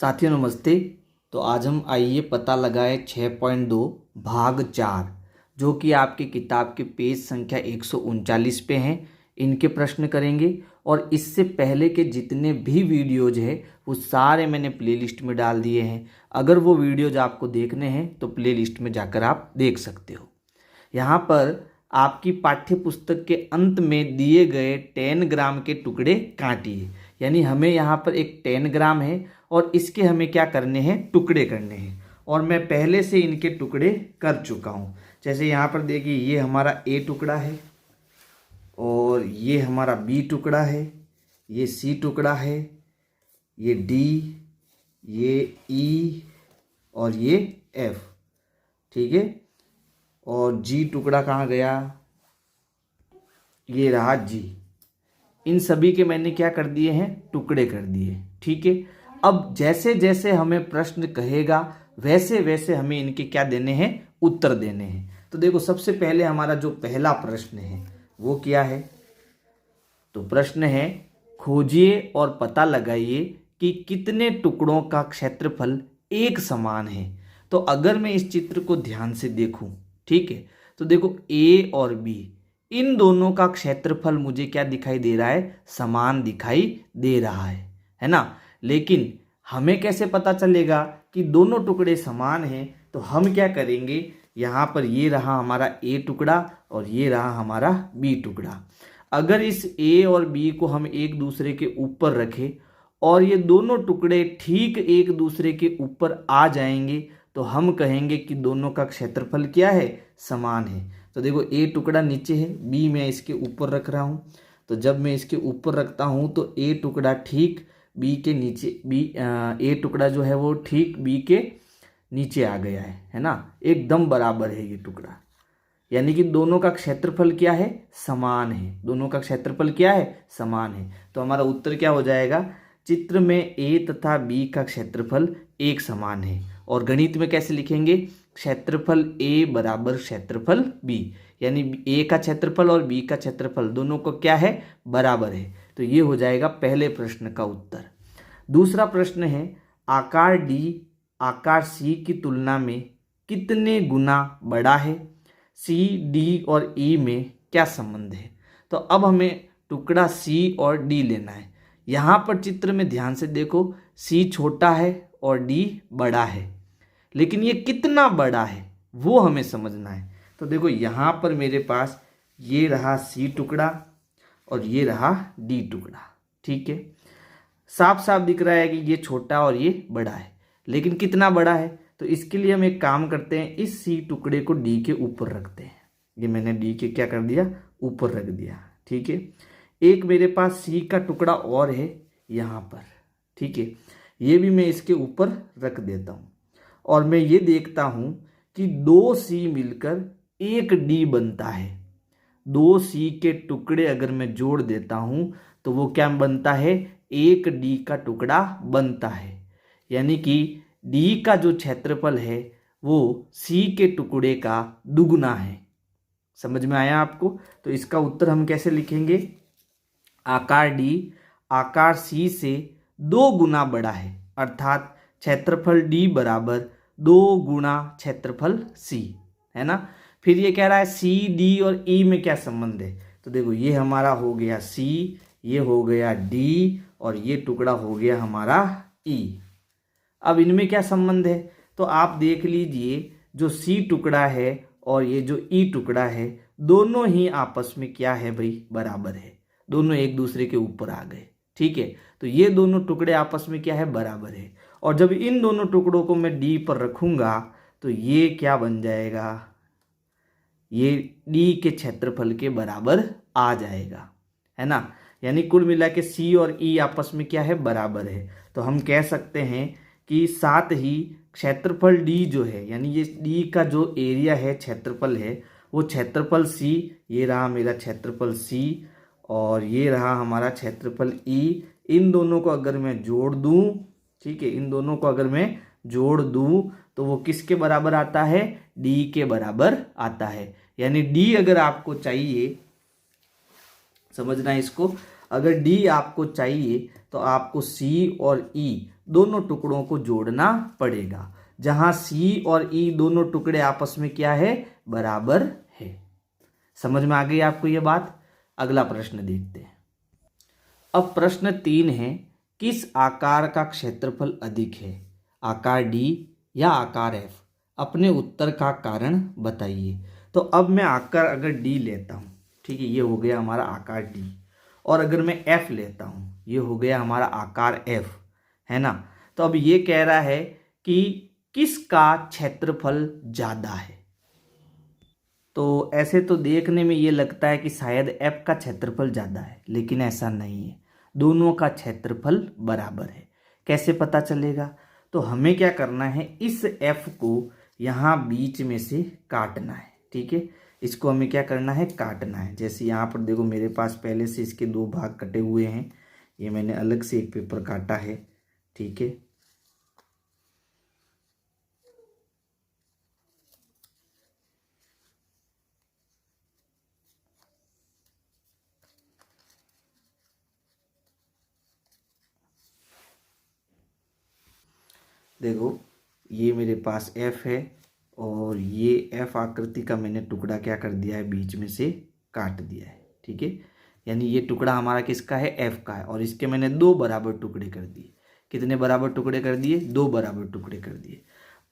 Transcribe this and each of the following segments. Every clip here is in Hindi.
साथियों नमस्ते। तो आज हम आइए पता लगाए 6.2 भाग 4 जो कि आपकी किताब के पेज संख्या 139 पे हैं। इनके प्रश्न करेंगे और इससे पहले के जितने भी वीडियोज है वो सारे मैंने प्लेलिस्ट में डाल दिए हैं। अगर वो वीडियोज आपको देखने हैं तो प्लेलिस्ट में जाकर आप देख सकते हो। यहाँ पर आपकी पाठ्य पुस्तक के अंत में दिए गए 10 ग्राम के टुकड़े काटिए। यानी हमें यहाँ पर एक 10 ग्राम है और इसके हमें क्या करने हैं, टुकड़े करने हैं। और मैं पहले से इनके टुकड़े कर चुका हूँ। जैसे यहाँ पर देखिए, ये हमारा ए टुकड़ा है और ये हमारा बी टुकड़ा है, ये सी टुकड़ा है, ये डी, ये ई और ये एफ। ठीक है। और जी टुकड़ा कहाँ गया, ये रहा जी। इन सभी के मैंने क्या कर दिए हैं, टुकड़े कर दिए। ठीक है। अब जैसे जैसे हमें प्रश्न कहेगा वैसे वैसे हमें इनके क्या देने हैं, उत्तर देने हैं। तो देखो, सबसे पहले हमारा जो पहला प्रश्न है वो क्या है। तो प्रश्न है, खोजिए और पता लगाइए कि कितने टुकड़ों का क्षेत्रफल एक समान है। तो अगर मैं इस चित्र को ध्यान से देखूं, ठीक है, तो देखो ए और बी इन दोनों का क्षेत्रफल मुझे क्या दिखाई दे रहा है, समान दिखाई दे रहा है ना। लेकिन हमें कैसे पता चलेगा कि दोनों टुकड़े समान हैं। तो हम क्या करेंगे, यहाँ पर ये रहा हमारा ए टुकड़ा और ये रहा हमारा बी टुकड़ा। अगर इस ए और बी को हम एक दूसरे के ऊपर रखें और ये दोनों टुकड़े ठीक एक दूसरे के ऊपर आ जाएंगे तो हम कहेंगे कि दोनों का क्षेत्रफल क्या है, समान है। तो देखो, ए टुकड़ा नीचे है, बी मैं इसके ऊपर रख रहा हूँ। तो जब मैं इसके ऊपर रखता हूँ तो ए टुकड़ा ठीक बी के नीचे, ए टुकड़ा जो है वो ठीक बी के नीचे आ गया है ना। एकदम बराबर है ये टुकड़ा। यानी कि दोनों का क्षेत्रफल क्या है, समान है। दोनों का क्षेत्रफल क्या है, समान है। तो हमारा उत्तर क्या हो जाएगा, चित्र में ए तथा बी का क्षेत्रफल एक समान है। और गणित में कैसे लिखेंगे, क्षेत्रफल ए बराबर क्षेत्रफल बी। यानी ए का क्षेत्रफल और बी का क्षेत्रफल दोनों को क्या है, बराबर है। तो ये हो जाएगा पहले प्रश्न का उत्तर। दूसरा प्रश्न है, आकार डी आकार सी की तुलना में कितने गुना बड़ा है। सी, डी और ई में क्या संबंध है। तो अब हमें टुकड़ा सी और डी लेना है। यहाँ पर चित्र में ध्यान से देखो, सी छोटा है और डी बड़ा है, लेकिन ये कितना बड़ा है वो हमें समझना है। तो देखो, यहाँ पर मेरे पास ये रहा सी टुकड़ा और ये रहा डी टुकड़ा। ठीक है, साफ साफ दिख रहा है कि ये छोटा और ये बड़ा है, लेकिन कितना बड़ा है। तो इसके लिए हम एक काम करते हैं, इस सी टुकड़े को डी के ऊपर रखते हैं। ये मैंने डी के क्या कर दिया, ऊपर रख दिया। ठीक है। एक मेरे पास सी का टुकड़ा और है यहाँ पर। ठीक है, ये भी मैं इसके ऊपर रख देता हूँ और मैं ये देखता हूँ कि 2 सी मिलकर एक डी बनता है। 2 सी के टुकड़े अगर मैं जोड़ देता हूँ तो वो क्या बनता है, एक डी का टुकड़ा बनता है। यानी कि डी का जो क्षेत्रफल है वो सी के टुकड़े का दुगुना है। समझ में आया आपको। तो इसका उत्तर हम कैसे लिखेंगे, आकार डी आकार सी से 2 गुना बड़ा है, अर्थात क्षेत्रफल डी बराबर 2 गुना क्षेत्रफल सी, है ना। फिर ये कह रहा है सी, डी और ई में क्या संबंध है। तो देखो, ये हमारा हो गया सी, ये हो गया डी और ये टुकड़ा हो गया हमारा ई। अब इनमें क्या संबंध है, तो आप देख लीजिए, जो सी टुकड़ा है और ये जो ई टुकड़ा है दोनों ही आपस में क्या है भाई, बराबर है। दोनों एक दूसरे के ऊपर आ गए। ठीक है, तो ये दोनों टुकड़े आपस में क्या है, बराबर है। और जब इन दोनों टुकड़ों को मैं डी पर रखूंगा तो ये क्या बन जाएगा, ये डी के क्षेत्रफल के बराबर आ जाएगा, है ना। यानी कुल मिला के सी और ई आपस में क्या है, बराबर है। तो हम कह सकते हैं कि साथ ही क्षेत्रफल डी जो है, यानी ये डी का जो एरिया है, क्षेत्रफल है, वो क्षेत्रफल सी, ये रहा मेरा क्षेत्रफल सी और ये रहा हमारा क्षेत्रफल ई। इन दोनों को अगर मैं जोड़ दूं, ठीक है, इन दोनों को अगर मैं जोड़ दूं तो वो किसके बराबर आता है, डी के बराबर आता है। यानी डी अगर आपको चाहिए, समझना इसको, अगर डी आपको चाहिए तो आपको सी और ई दोनों टुकड़ों को जोड़ना पड़ेगा, जहां सी और ई दोनों टुकड़े आपस में क्या है, बराबर है। समझ में आ गई आपको ये बात। अगला प्रश्न देखते हैं। अब प्रश्न 3 है, किस आकार का क्षेत्रफल अधिक है, आकार डी या आकार एफ? अपने उत्तर का कारण बताइए। तो अब मैं आकार अगर डी लेता हूँ, ठीक है, ये हो गया हमारा आकार डी, और अगर मैं एफ लेता हूँ, ये हो गया हमारा आकार एफ, है ना। तो अब ये कह रहा है कि किसका क्षेत्रफल ज़्यादा है। तो ऐसे तो देखने में ये लगता है कि शायद एफ का क्षेत्रफल ज़्यादा है, लेकिन ऐसा नहीं है, दोनों का क्षेत्रफल बराबर है। कैसे पता चलेगा? तो हमें क्या करना है, इस एफ को यहाँ बीच में से काटना है, ठीक है। इसको हमें क्या करना है, काटना है। जैसे यहाँ पर देखो मेरे पास पहले से इसके 2 भाग कटे हुए हैं, ये मैंने अलग से एक पेपर काटा है, ठीक है। देखो ये मेरे पास एफ है, और ये एफ आकृति का मैंने टुकड़ा क्या कर दिया है, बीच में से काट दिया है, ठीक है। यानी ये टुकड़ा हमारा किसका है, एफ का है, और इसके मैंने 2 बराबर टुकड़े कर दिए। कितने बराबर टुकड़े कर दिए, 2 बराबर टुकड़े कर दिए।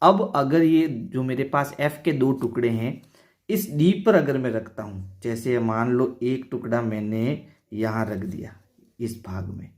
अब अगर ये जो मेरे पास एफ के 2 टुकड़े हैं, इस डी पर अगर मैं रखता हूँ, जैसे मान लो एक टुकड़ा मैंने यहाँ रख दिया इस भाग में,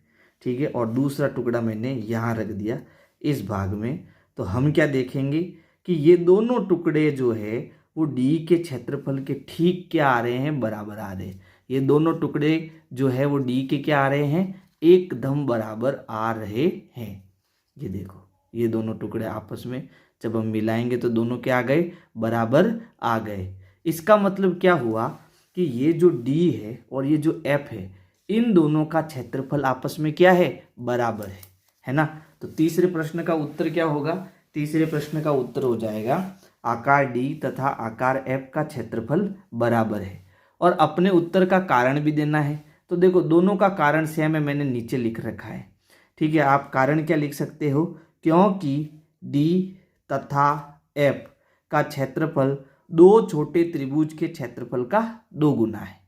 ठीक है, और दूसरा टुकड़ा मैंने यहाँ रख दिया इस भाग में, तो हम क्या देखेंगे कि ये दोनों टुकड़े जो है वो डी के क्षेत्रफल के ठीक क्या आ रहे हैं, बराबर आ रहे हैं। ये दोनों टुकड़े जो है वो डी के क्या आ रहे हैं, एकदम बराबर आ रहे हैं। ये देखो ये दोनों टुकड़े आपस में जब हम मिलाएंगे तो दोनों क्या आ गए, बराबर आ गए। इसका मतलब क्या हुआ कि ये जो डी है और ये जो एफ है, इन दोनों का क्षेत्रफल आपस में क्या है, बराबर है ना। तो तीसरे प्रश्न का उत्तर क्या होगा, तीसरे प्रश्न का उत्तर हो जाएगा आकार डी तथा आकार एफ का क्षेत्रफल बराबर है। और अपने उत्तर का कारण भी देना है। तो देखो दोनों का कारण सेम है, मैंने नीचे लिख रखा है, ठीक है। आप कारण क्या लिख सकते हो, क्योंकि डी तथा एफ का क्षेत्रफल 2 छोटे त्रिभुज के क्षेत्रफल का 2 गुना है,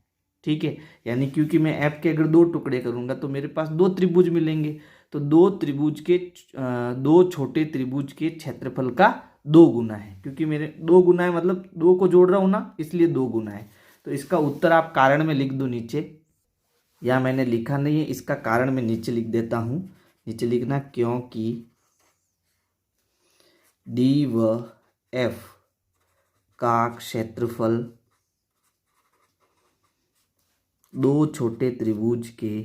ठीक है। यानी क्योंकि मैं एफ के अगर 2 टुकड़े करूंगा तो मेरे पास 2 त्रिभुज मिलेंगे, तो 2 छोटे त्रिभुज के क्षेत्रफल का 2 गुना है, क्योंकि मेरे 2 गुना है मतलब 2 को जोड़ रहा हूं ना, इसलिए 2 गुना है। तो इसका उत्तर आप कारण में लिख दो नीचे, या मैंने लिखा नहीं है, इसका कारण मैं नीचे लिख देता हूं। नीचे लिखना, क्योंकि डी व एफ का क्षेत्रफल 2 छोटे त्रिभुज के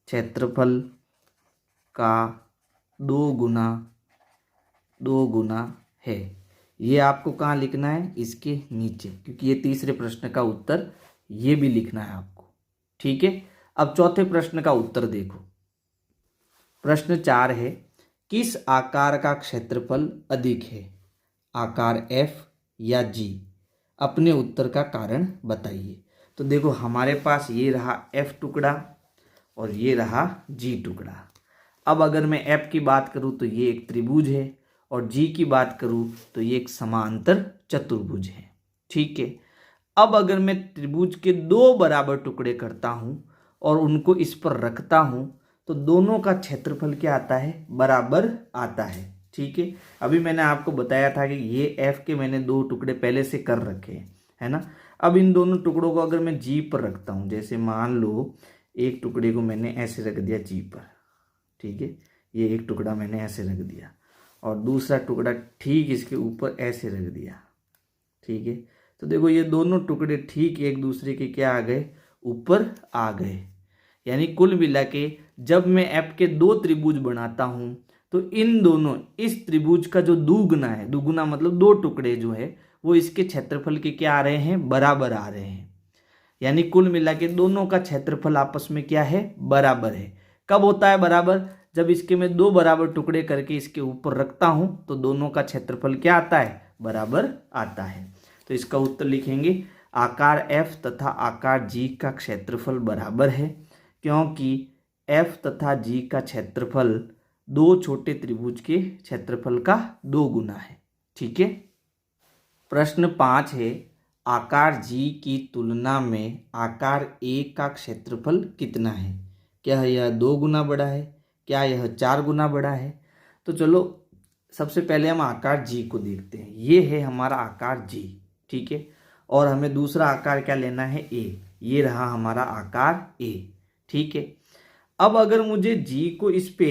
क्षेत्रफल का 2 गुना है। ये आपको कहाँ लिखना है, इसके नीचे, क्योंकि ये तीसरे प्रश्न का उत्तर ये भी लिखना है आपको, ठीक है। अब चौथे प्रश्न का उत्तर देखो। प्रश्न 4 है, किस आकार का क्षेत्रफल अधिक है, आकार एफ या जी? अपने उत्तर का कारण बताइए। तो देखो हमारे पास ये रहा एफ टुकड़ा और ये रहा जी टुकड़ा। अब अगर मैं एफ की बात करूं तो ये एक त्रिभुज है, और जी की बात करूं तो ये एक समांतर चतुर्भुज है, ठीक है। अब अगर मैं त्रिभुज के 2 बराबर टुकड़े करता हूं और उनको इस पर रखता हूं तो दोनों का क्षेत्रफल क्या आता है, बराबर आता है, ठीक है। अभी मैंने आपको बताया था कि ये एफ के मैंने 2 टुकड़े पहले से कर रखे हैं, है ना। अब इन दोनों टुकड़ों को अगर मैं जी पर रखता हूं, जैसे मान लो एक टुकड़े को मैंने ऐसे रख दिया जी पर, ठीक है, ये एक टुकड़ा मैंने ऐसे रख दिया, और दूसरा टुकड़ा ठीक इसके ऊपर ऐसे रख दिया, ठीक है। तो देखो ये दोनों टुकड़े ठीक एक दूसरे के क्या आ गए, ऊपर आ गए। यानी कुल मिला के जब मैं एफ के 2 त्रिभुज बनाता हूं तो इन दोनों, इस त्रिभुज का जो दुगुना है, दुगुना मतलब 2 टुकड़े जो है वो इसके क्षेत्रफल के क्या आ रहे हैं, बराबर आ रहे हैं। यानी कुल मिला के दोनों का क्षेत्रफल आपस में क्या है, बराबर है। कब होता है बराबर, जब इसके मैं 2 बराबर टुकड़े करके इसके ऊपर रखता हूं तो दोनों का क्षेत्रफल क्या आता है, बराबर आता है। तो इसका उत्तर लिखेंगे आकार F तथा आकार G का क्षेत्रफल बराबर है, क्योंकि F तथा G का क्षेत्रफल दो छोटे त्रिभुज के क्षेत्रफल का 2 गुना है। ठीक है। प्रश्न 5 है, आकार G की तुलना में आकार A का क्षेत्रफल कितना है? क्या यह 2 गुना बड़ा है? क्या यह 4 गुना बड़ा है? तो चलो सबसे पहले हम आकार G को देखते हैं। ये है हमारा आकार G। ठीक है। और हमें दूसरा आकार क्या लेना है? A। ये रहा हमारा आकार A। ठीक है। अब अगर मुझे G को इस पे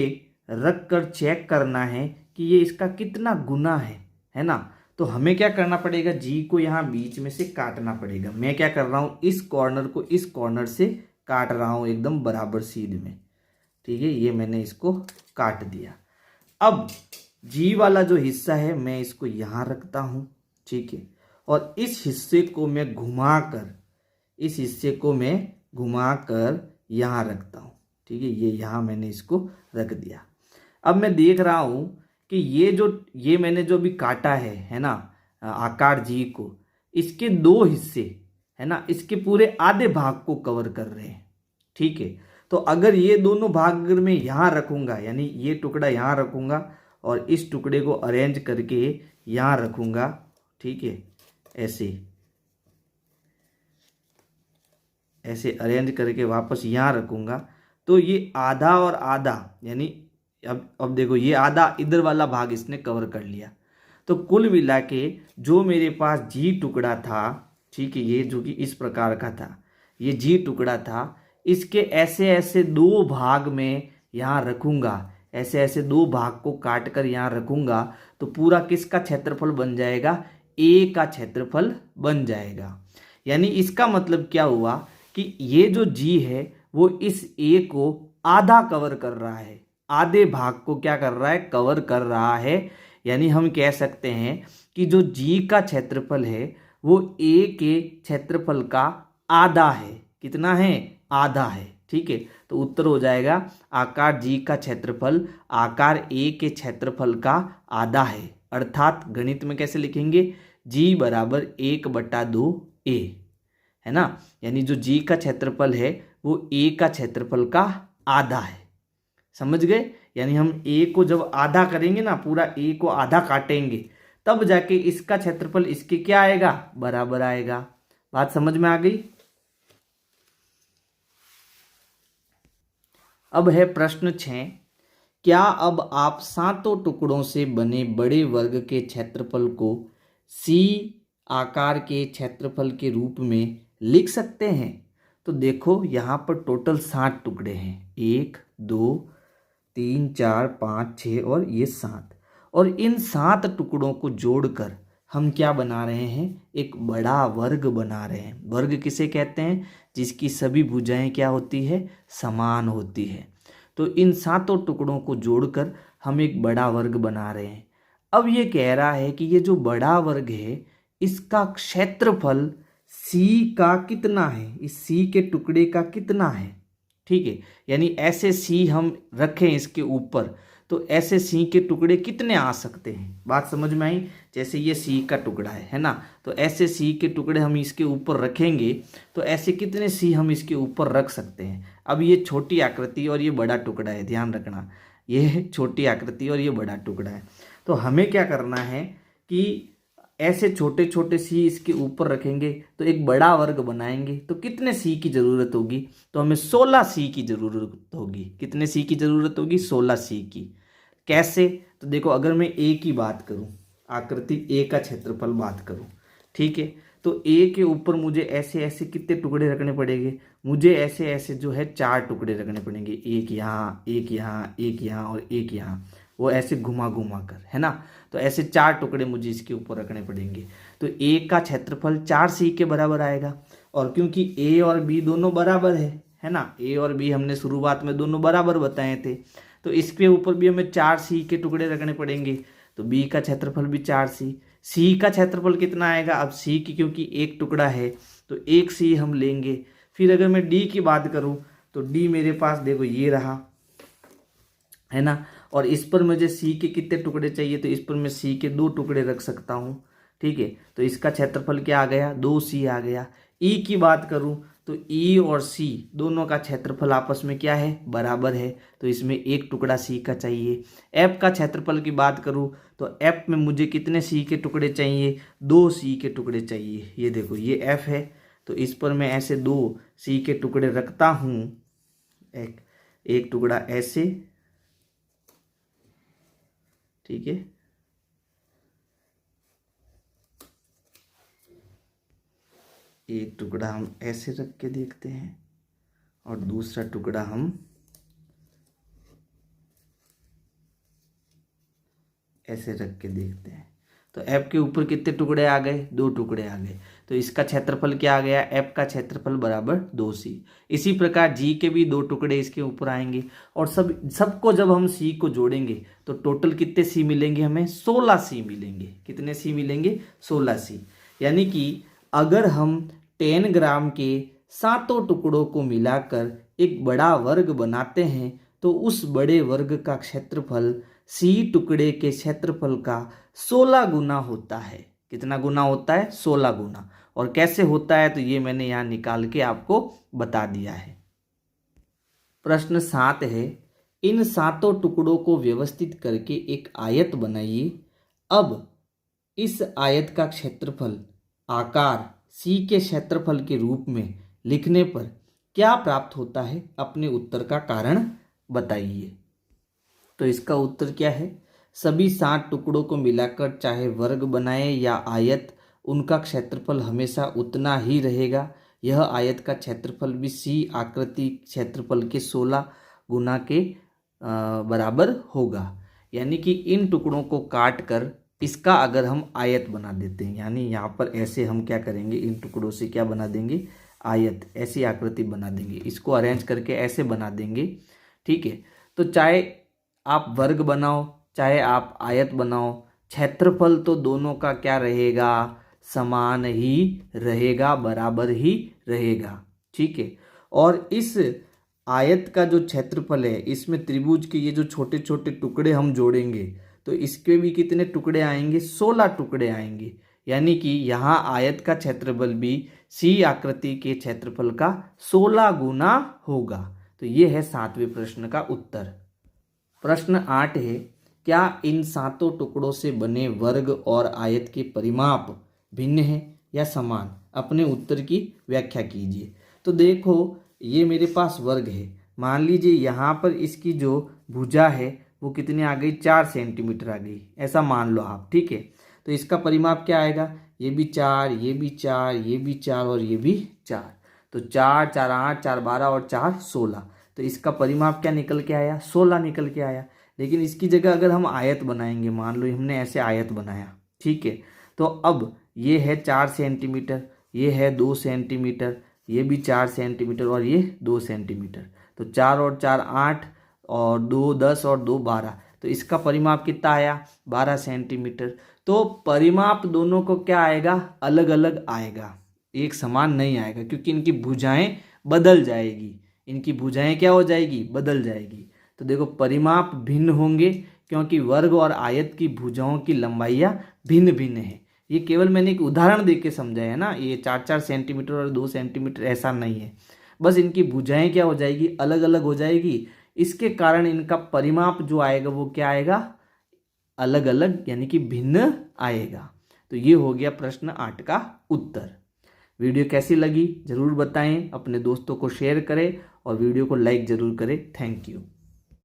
रख कर चेक करना है कि ये इसका कितना गुना है ना, तो हमें क्या करना पड़ेगा? G को यहाँ बीच में से काटना पड़ेगा। मैं क्या कर रहा हूँ, इस कॉर्नर को इस कॉर्नर से काट रहा हूँ एकदम बराबर सीध में। ठीक है, ये मैंने इसको काट दिया। अब G वाला जो हिस्सा है मैं इसको यहाँ रखता हूँ। ठीक है। और इस हिस्से को मैं घुमाकर यहाँ रखता हूँ। ठीक है, यहाँ मैंने इसको रख दिया। अब मैं देख रहा हूँ कि ये मैंने जो भी काटा है ना, आकार G को, इसके 2 हिस्से है ना, इसके पूरे आधे भाग को कवर कर रहे हैं। ठीक है। तो अगर ये दोनों भाग अगर मैं यहाँ रखूँगा, यानी ये टुकड़ा यहाँ रखूँगा और इस टुकड़े को अरेंज करके यहाँ रखूँगा। ठीक है, ऐसे अरेंज करके वापस यहाँ रखूँगा, तो ये आधा और आधा, यानी अब देखो ये आधा इधर वाला भाग इसने कवर कर लिया। तो कुल मिला के जो मेरे पास G टुकड़ा था, ठीक है, ये जो कि इस प्रकार का था, ये G टुकड़ा था, इसके ऐसे ऐसे 2 भाग में यहाँ रखूँगा, ऐसे ऐसे 2 भाग को काट कर यहाँ रखूँगा, तो पूरा किसका क्षेत्रफल बन जाएगा? A का क्षेत्रफल बन जाएगा। यानी इसका मतलब क्या हुआ कि ये जो G है वो इस A को आधा कवर कर रहा है, आधे भाग को क्या कर रहा है? कवर कर रहा है। यानी हम कह सकते हैं कि जो G का क्षेत्रफल है वो A के क्षेत्रफल का आधा है। कितना है? आधा है। ठीक है, तो उत्तर हो जाएगा आकार G का क्षेत्रफल आकार A के क्षेत्रफल का आधा है। अर्थात गणित में कैसे लिखेंगे? G बराबर 1/2 A, है ना। यानी जो G का क्षेत्रफल है वो A का क्षेत्रफल का आधा है। समझ गए? यानी हम A को जब आधा करेंगे ना, पूरा A को आधा काटेंगे, तब जाके इसका क्षेत्रफल इसके क्या आएगा? बराबर आएगा। बात समझ में आ गई? अब है प्रश्न 6, क्या अब आप 7 टुकड़ों से बने बड़े वर्ग के क्षेत्रफल को C आकार के क्षेत्रफल के रूप में लिख सकते हैं? तो देखो यहाँ पर टोटल 7 टुकड़े हैं, 1 2 3 4 5 6 और ये 7। और इन 7 टुकड़ों को जोड़कर हम क्या बना रहे हैं? एक बड़ा वर्ग बना रहे हैं। वर्ग किसे कहते हैं? जिसकी सभी भुजाएं क्या होती है? समान होती है। तो इन 7 टुकड़ों को जोड़कर हम एक बड़ा वर्ग बना रहे हैं। अब ये कह रहा है कि ये जो बड़ा वर्ग है इसका क्षेत्रफल C का कितना है? इस C के टुकड़े का कितना है? ठीक है, यानी ऐसे C हम रखें इसके ऊपर, तो ऐसे C के टुकड़े कितने आ सकते हैं? बात समझ में आई? जैसे ये C का टुकड़ा है ना, तो ऐसे C के टुकड़े हम इसके ऊपर रखेंगे, तो ऐसे कितने C हम इसके ऊपर रख सकते हैं? अब ये छोटी आकृति और ये बड़ा टुकड़ा है, ध्यान रखना, ये छोटी आकृति और ये बड़ा टुकड़ा है। तो हमें क्या करना है कि ऐसे छोटे छोटे C इसके ऊपर रखेंगे तो एक बड़ा वर्ग बनाएंगे। तो कितने C की ज़रूरत होगी? तो हमें 16 C की ज़रूरत होगी। कितने C की ज़रूरत होगी? 16 C की। कैसे? तो देखो, अगर मैं A की बात करूं, आकृति A का क्षेत्रफल बात करूं, ठीक है, तो A के ऊपर मुझे ऐसे ऐसे कितने टुकड़े रखने पड़ेंगे? मुझे ऐसे ऐसे जो है 4 टुकड़े रखने पड़ेंगे, एक यहाँ, एक यहाँ, एक यहाँ और एक यहाँ, वो ऐसे घुमा घुमा कर, है ना। तो ऐसे 4 टुकड़े मुझे इसके ऊपर रखने पड़ेंगे। तो A का क्षेत्रफल 4 C के बराबर आएगा। और क्योंकि A और B दोनों बराबर है ना, A और B हमने शुरुआत में दोनों बराबर बताए थे, तो इसके ऊपर भी हमें 4 C के टुकड़े रखने पड़ेंगे। तो B का क्षेत्रफल भी 4 C। C का क्षेत्रफल कितना आएगा? अब C की क्योंकि एक टुकड़ा है तो 1 C हम लेंगे। फिर अगर मैं D की बात करूं तो D मेरे पास देखो ये रहा, है ना। और इस पर मुझे C के कितने टुकड़े चाहिए? तो इस पर मैं C के 2 टुकड़े रख सकता हूँ, ठीक है। तो इसका क्षेत्रफल क्या आ गया, 2c आ गया। ई की बात करूं तो ई और सी दोनों का क्षेत्रफल आपस में क्या है, बराबर है, तो इसमें एक टुकड़ा सी का चाहिए। एफ का क्षेत्रफल की बात करूं तो एफ में मुझे कितने सी के टुकड़े चाहिए, 2 सी के टुकड़े चाहिए। ये देखो ये एफ है, तो इस पर मैं ऐसे 2 सी के टुकड़े रखता हूं, एक टुकड़ा ऐसे, ठीक है, एक टुकड़ा हम ऐसे रख के देखते हैं और दूसरा टुकड़ा हम ऐसे रख के देखते हैं। तो F के ऊपर कितने टुकड़े आ गए, 2 टुकड़े आ गए। तो इसका क्षेत्रफल क्या आ गया, F का क्षेत्रफल बराबर 2c। इसी प्रकार G के भी 2 टुकड़े इसके ऊपर आएंगे और सबको जब हम C को जोड़ेंगे तो टोटल कितने C मिलेंगे, हमें 16c मिलेंगे। कितने C मिलेंगे, 16c। यानी कि अगर हम 10 ग्राम के 7 टुकड़ों को मिलाकर एक बड़ा वर्ग बनाते हैं तो उस बड़े वर्ग का क्षेत्रफल C टुकड़े के क्षेत्रफल का 16 गुना होता है। कितना गुना होता है, 16 गुना। और कैसे होता है तो ये मैंने यहाँ निकाल के आपको बता दिया है। प्रश्न 7 है, इन 7 टुकड़ों को व्यवस्थित करके एक आयत बनाइए। अब इस आयत का क्षेत्रफल आकार C के क्षेत्रफल के रूप में लिखने पर क्या प्राप्त होता है, अपने उत्तर का कारण बताइए। तो इसका उत्तर क्या है, सभी 7 टुकड़ों को मिलाकर चाहे वर्ग बनाए या आयत, उनका क्षेत्रफल हमेशा उतना ही रहेगा। यह आयत का क्षेत्रफल भी C आकृति क्षेत्रफल के 16 गुना के बराबर होगा। यानी कि इन टुकड़ों को काट कर इसका अगर हम आयत बना देते हैं, यानी यहाँ पर ऐसे हम क्या करेंगे, इन टुकड़ों से क्या बना देंगे, आयत, ऐसी आकृति बना देंगे। इसको अरेंज करके ऐसे बना देंगे, ठीक है। तो चाहे आप वर्ग बनाओ चाहे आप आयत बनाओ, क्षेत्रफल तो दोनों का क्या रहेगा, समान ही रहेगा, बराबर ही रहेगा, ठीक है। और इस आयत का जो क्षेत्रफल है, इसमें त्रिभुज के ये जो छोटे छोटे टुकड़े हम जोड़ेंगे तो इसके भी कितने टुकड़े आएंगे, 16 टुकड़े आएंगे। यानी कि यहाँ आयत का क्षेत्रफल भी C आकृति के क्षेत्रफल का 16 गुना होगा। तो ये है 7वें प्रश्न का उत्तर। प्रश्न 8 है, क्या इन 7 टुकड़ों से बने वर्ग और आयत के परिमाप भिन्न है या समान, अपने उत्तर की व्याख्या कीजिए। तो देखो ये मेरे पास वर्ग है, मान लीजिए यहाँ पर इसकी जो भुजा है वो कितनी आ गई, 4 सेंटीमीटर आ गई, ऐसा मान लो आप, ठीक है। तो इसका परिमाप क्या आएगा, ये भी 4, ये भी 4, ये भी 4 और ये भी 4। तो 4 4 8 4 12 और 4 16। तो इसका परिमाप क्या निकल के आया, 16 निकल के आया। लेकिन इसकी जगह अगर हम आयत बनाएंगे, मान लो हमने ऐसे आयत बनाया, ठीक है। तो अब ये है 4 सेंटीमीटर, ये है 2 सेंटीमीटर, ये भी 4 सेंटीमीटर और ये 2 सेंटीमीटर। तो 4 और 4 8 और 2 10 और 2 12। तो इसका परिमाप कितना आया, 12 सेंटीमीटर। तो परिमाप दोनों को क्या आएगा, अलग अलग आएगा, एक समान नहीं आएगा, क्योंकि इनकी भुजाएं बदल जाएगी, इनकी भुजाएं क्या हो जाएगी, बदल जाएगी। तो देखो परिमाप भिन्न होंगे क्योंकि वर्ग और आयत की भुजाओं की लंबाइयाँ भिन्न भिन्न है। ये केवल मैंने एक उदाहरण दे के समझाया है ना, ये 4 4 सेंटीमीटर और 2 सेंटीमीटर ऐसा नहीं है, बस इनकी भुजाएं क्या हो जाएगी, अलग अलग हो जाएगी। इसके कारण इनका परिमाप जो आएगा वो क्या आएगा, अलग अलग, यानी कि भिन्न आएगा। तो ये हो गया प्रश्न 8 का उत्तर। वीडियो कैसी लगी जरूर बताएं, अपने दोस्तों को शेयर करें और वीडियो को लाइक जरूर करें। Thank you.